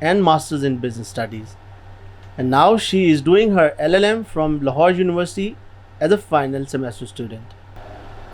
and masters in business studies, and now she is doing her LLM from Lahore University as a final semester student.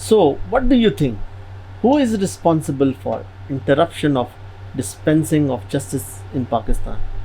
So, what do you think? Who is responsible for interruption of dispensing of justice in Pakistan?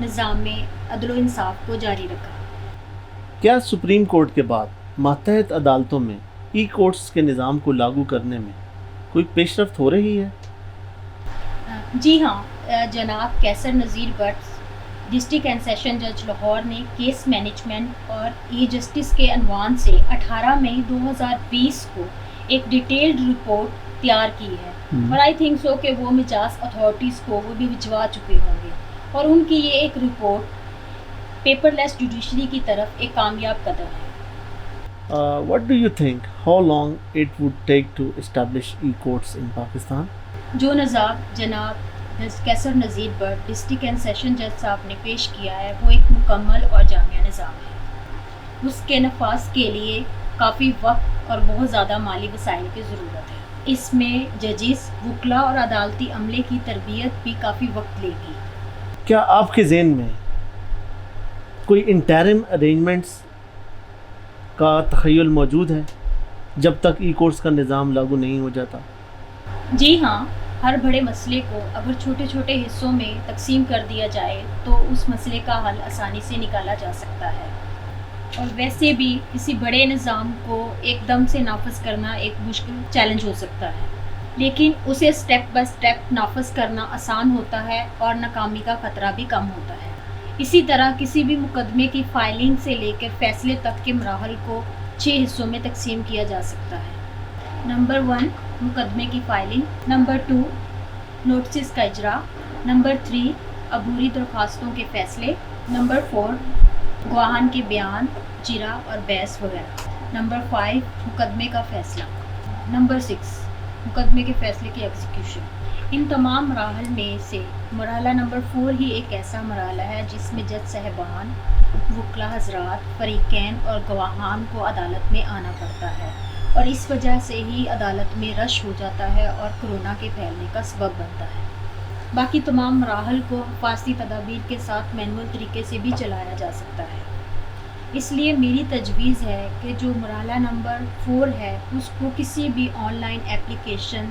نظام عدل و انصاف کو جاری رکھا۔ کیا supreme court کے بعد ماتحت عدالتوں میں ای کورٹس کے نظام کو لاگو کرنے میں کوئی پیش رفت ہو رہی ہے؟ جی ہاں، جناب کیسر Nazir but district and session جج لاہور نے کیس مینجمنٹ اور ای جسٹس کے عنوان سے 18 مئی 2020 کو ایک ڈیٹیلڈ رپورٹ تیار کی ہے، اور آئی تھنک سو کہ وہ مجاز اتھارٹیز کو وہ بھی بھجوا چکے ہوں گے، اور ان کی یہ ایک رپورٹ پیپر لیس جوڈیشری کی طرف ایک کامیاب قدم ہے۔ What do you think? How long it would take to establish e-courts in Pakistan? جو نظام جناب کیسر Nazir but district and session جج صاحب نے پیش کیا ہے وہ ایک مکمل اور جامع نظام ہے۔ اس کے نفاذ کے لیے کافی وقت اور بہت زیادہ مالی وسائل کی ضرورت ہے۔ اس میں ججز، وکلا اور عدالتی عملے کی تربیت بھی کافی وقت لے گی۔ کیا آپ کے ذہن میں کوئی انٹرم ارینجمنٹس کا تخیل موجود ہے جب تک ای کورٹس کا نظام لاگو نہیں ہو جاتا؟ جی ہاں، ہر بڑے مسئلے کو اگر چھوٹے چھوٹے حصوں میں تقسیم کر دیا جائے تو اس مسئلے کا حل آسانی سے نکالا جا سکتا ہے، اور ویسے بھی کسی بڑے نظام کو ایک دم سے نافذ کرنا ایک مشکل چیلنج ہو سکتا ہے، لیکن اسے سٹیپ بائی سٹیپ نافذ کرنا آسان ہوتا ہے اور ناکامی کا خطرہ بھی کم ہوتا ہے۔ اسی طرح کسی بھی مقدمے کی فائلنگ سے لے کر فیصلے تک کے مراحل کو 6 حصوں میں تقسیم کیا جا سکتا ہے۔ نمبر 1 مقدمے کی فائلنگ، نمبر 2 نوٹسز کا اجرا، نمبر 3 عبوری درخواستوں کے فیصلے، نمبر 4 گواہان کے بیان، جرا اور بحث وغیرہ، نمبر 5 مقدمے کا فیصلہ، نمبر 6 مقدمے کے فیصلے کی ایگزیکیوشن۔ ان تمام مراحل میں سے مرحلہ نمبر 4 ہی ایک ایسا مرحلہ ہے جس میں جج صاحبان، وکلا حضرات، فریقین اور گواہان کو عدالت میں آنا پڑتا ہے، اور اس وجہ سے ہی عدالت میں رش ہو جاتا ہے اور کورونا کے پھیلنے کا سبب بنتا ہے۔ باقی تمام مراحل کو حفاظتی تدابیر کے ساتھ مینول طریقے سے بھی چلایا جا سکتا ہے۔ اس لیے میری تجویز ہے کہ جو مرحلہ نمبر 4 ہے اس کو کسی بھی on line application,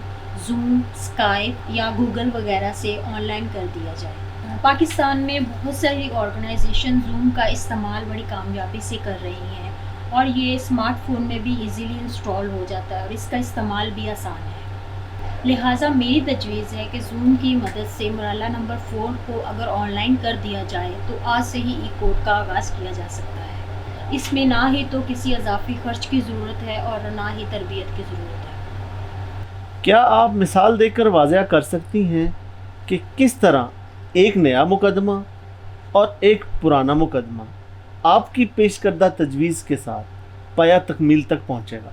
zoom, Skype یا گوگل وغیرہ سے آن لائن کر دیا جائے۔ پاکستان میں بہت ساری آرگنائزیشن زوم کا استعمال بڑی کامیابی سے کر رہی ہیں، اور یہ اسمارٹ فون میں بھی ایزیلی انسٹال ہو جاتا ہے اور اس کا استعمال بھی آسان ہے۔ لہٰذا میری تجویز ہے کہ زوم کی مدد سے مرحلہ نمبر 4 کو اگر آن لائن کر دیا جائے تو آج سے ہی ای کورٹ کا آغاز کیا جا سکتا ہے۔ اس میں نہ ہی تو کسی اضافی خرچ کی ضرورت ہے اور نہ ہی تربیت کی ضرورت ہے۔ کیا آپ مثال دے کر واضح کر سکتی ہیں کہ کس طرح ایک نیا مقدمہ اور ایک پرانا مقدمہ آپ کی پیش کردہ تجویز کے ساتھ پایا تکمیل تک پہنچے گا؟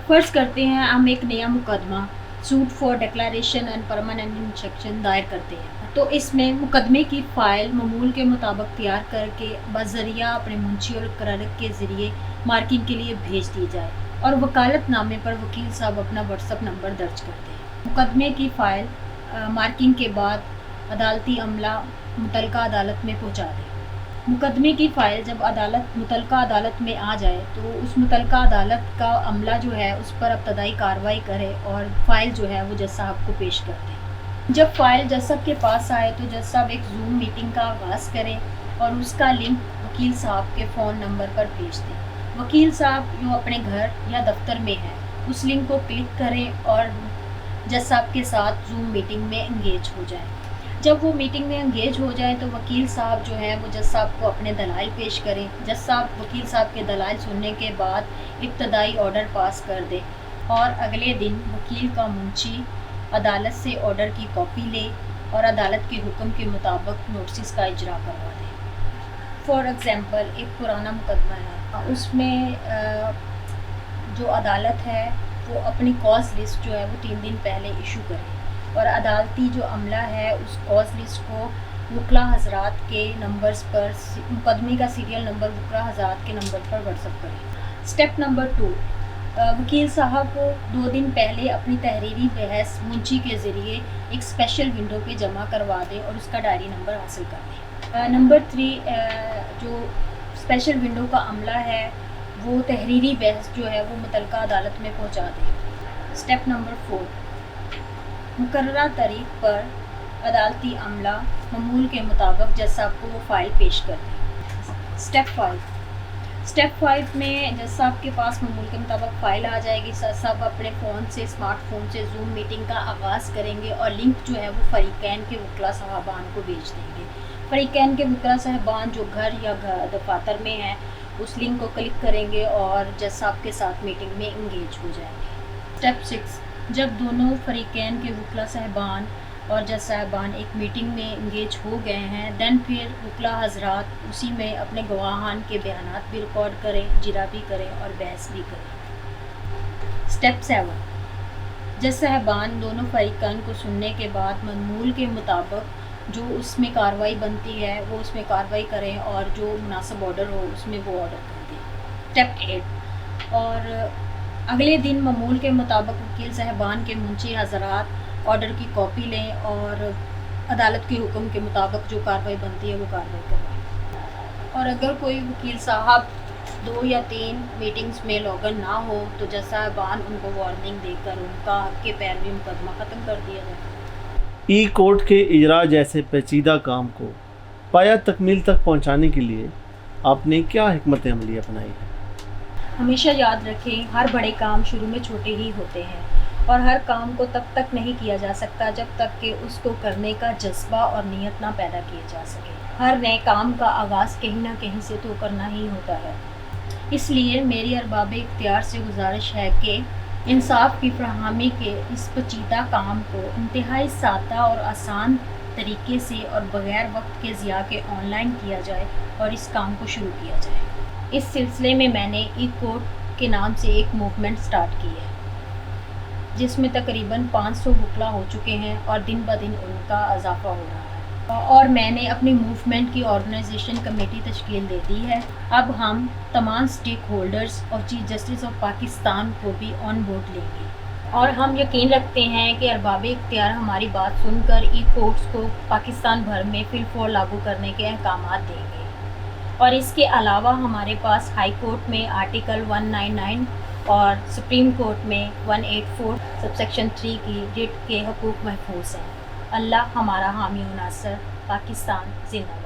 فرض کرتے ہیں ہم ایک نیا مقدمہ suit for declaration and permanent injunction دائر کرتے ہیں، تو اس میں مقدمے کی فائل معمول کے مطابق تیار کر کے بذریعہ اپنے منشی اور کلرک کے ذریعے مارکنگ کے لیے بھیج دی جائے، اور وکالت نامے پر وکیل صاحب اپنا واٹس ایپ نمبر درج کرتے ہیں۔ مقدمے کی فائل مارکنگ کے بعد عدالتی عملہ متعلقہ عدالت میں پہنچا دے۔ مقدمے کی فائل جب متعلقہ عدالت میں آ جائے تو اس متعلقہ عدالت کا عملہ جو ہے اس پر ابتدائی کارروائی کرے اور فائل جو ہے وہ جج صاحب کو پیش کر دے۔ جب فائل جج صاحب کے پاس آئے تو جج صاحب ایک زوم میٹنگ کا آغاز کریں اور اس کا لنک وکیل صاحب کے فون نمبر پر بھیج دیں۔ وکیل صاحب جو اپنے گھر یا دفتر میں ہے اس لنک کو کلک کریں اور جج صاحب کے ساتھ زوم میٹنگ میں انگیج ہو جائیں۔ جب وہ میٹنگ میں انگیج ہو جائیں تو وکیل صاحب جو ہے وہ جج صاحب کو اپنے دلائل پیش کریں۔ جج صاحب وکیل صاحب کے دلائل سننے کے بعد ابتدائی آرڈر پاس کر دیں، اور اگلے دن وکیل کا منشی عدالت سے آرڈر کی کاپی لے اور عدالت کے حکم کے مطابق نوٹسز کا اجرا کروا دیں۔ فار ایگزامپل ایک پرانا مقدمہ ہے، اس میں جو عدالت ہے وہ اپنی کاز لسٹ جو ہے وہ 3 دن پہلے ایشو کرے، اور عدالتی جو عملہ ہے اس کاز لسٹ کو وکلا حضرات کے نمبرز پر، مقدمے کا سیریل نمبر وکلا حضرات کے نمبر پر واٹس ایپ کریں۔ اسٹیپ نمبر 2، وکیل صاحب کو 2 دن پہلے اپنی تحریری بحث منشی کے ذریعے ایک اسپیشل ونڈو پہ جمع کروا دیں اور اس کا ڈائری نمبر حاصل کر لیں۔ نمبر 3، جو اسپیشل ونڈو کا عملہ ہے وہ تحریری بحث جو ہے وہ متعلقہ عدالت میں پہنچا دیں۔ اسٹیپ نمبر 4، مقررہ تاریخ پر عدالتی عملہ معمول کے مطابق جج صاحب کو وہ فائل پیش کر دیں۔ اسٹیپ 5 میں جج صاحب کے پاس معمول کے مطابق فائل آ جائے گی، جج صاحب اپنے فون سے اسمارٹ فون سے زوم میٹنگ کا آغاز کریں گے اور لنک جو ہے وہ فریقین کے وکلاء صاحبان کو بھیج دیں گے۔ فریقین کے وکلاء صاحبان جو گھر یا دفاتر میں ہیں اس لنک کو کلک کریں گے اور جج صاحب کے ساتھ میٹنگ میں انگیج ہو جائیں گے۔ اسٹیپ 6، جب دونوں فریقین کے وکلاء صاحبان اور جج صاحبان ایک میٹنگ میں انگیج ہو گئے ہیں، دین پھر وکلاء حضرات اسی میں اپنے گواہان کے بیانات بھی ریکارڈ کریں، اجرا بھی کریں اور بحث بھی کریں۔ اسٹیپ 7، جج صاحبان دونوں فریقین کو سننے کے بعد معمول کے مطابق جو اس میں کارروائی بنتی ہے وہ اس میں کارروائی کریں اور جو مناسب آرڈر ہو اس میں وہ آرڈر کر دیں۔ اسٹیپ 8، اور اگلے دن معمول کے مطابق وکیل صاحبان کے منشی حضرات آرڈر کی کاپی لیں اور عدالت کے حکم کے مطابق جو کارروائی بنتی ہے وہ کارروائی کروائیں۔ اور اگر کوئی وکیل صاحب 2 یا 3 میٹنگز میں لاگن نہ ہو تو جج صاحبان ان کو وارننگ دے کر ان کا حق کے پیروی مقدمہ ختم کر دیا جائے۔ ای کورٹ کے اجرا جیسے پیچیدہ کام کو پایہ تکمیل تک پہنچانے کے لیے آپ نے کیا حکمت عملی اپنائی ہے؟ ہمیشہ یاد رکھیں، ہر بڑے کام شروع میں چھوٹے ہی ہوتے ہیں اور ہر کام کو تب تک نہیں کیا جا سکتا جب تک کہ اس کو کرنے کا جذبہ اور نیت نہ پیدا کیے جا سکے۔ ہر نئے کام کا آغاز کہیں نہ کہیں سے تو کرنا ہی ہوتا ہے۔ اس لیے میری ارباب اختیار سے گزارش ہے کہ انصاف کی فراہمی کے اس پیچیدہ کام کو انتہائی سادہ اور آسان طریقے سے اور بغیر وقت کے ضیاع کے آن لائن کیا جائے اور اس کام کو شروع کیا جائے۔ اس سلسلے میں میں نے ای کورٹ کے نام سے ایک موومنٹ سٹارٹ کی ہے جس میں تقریباً 500 وکلاء ہو چکے ہیں اور دن بدن ان کا اضافہ ہو رہا ہے، اور میں نے اپنی موومنٹ کی آرگنائزیشن کمیٹی تشکیل دے دی ہے۔ اب ہم تمام سٹیک ہولڈرز اور چیف جسٹس آف پاکستان کو بھی آن بورڈ لیں گے اور ہم یقین رکھتے ہیں کہ ارباب اختیار ہماری بات سن کر ای کورٹس کو پاکستان بھر میں فی الفور لاگو کرنے کے احکامات دیں گے۔ اور اس کے علاوہ ہمارے پاس ہائی کورٹ میں آرٹیکل 199 اور سپریم کورٹ میں 184 سب سیکشن 3 کی ریٹ کے حقوق محفوظ ہیں۔ اللہ ہمارا حامی و ناصر، پاکستان زندہ باد۔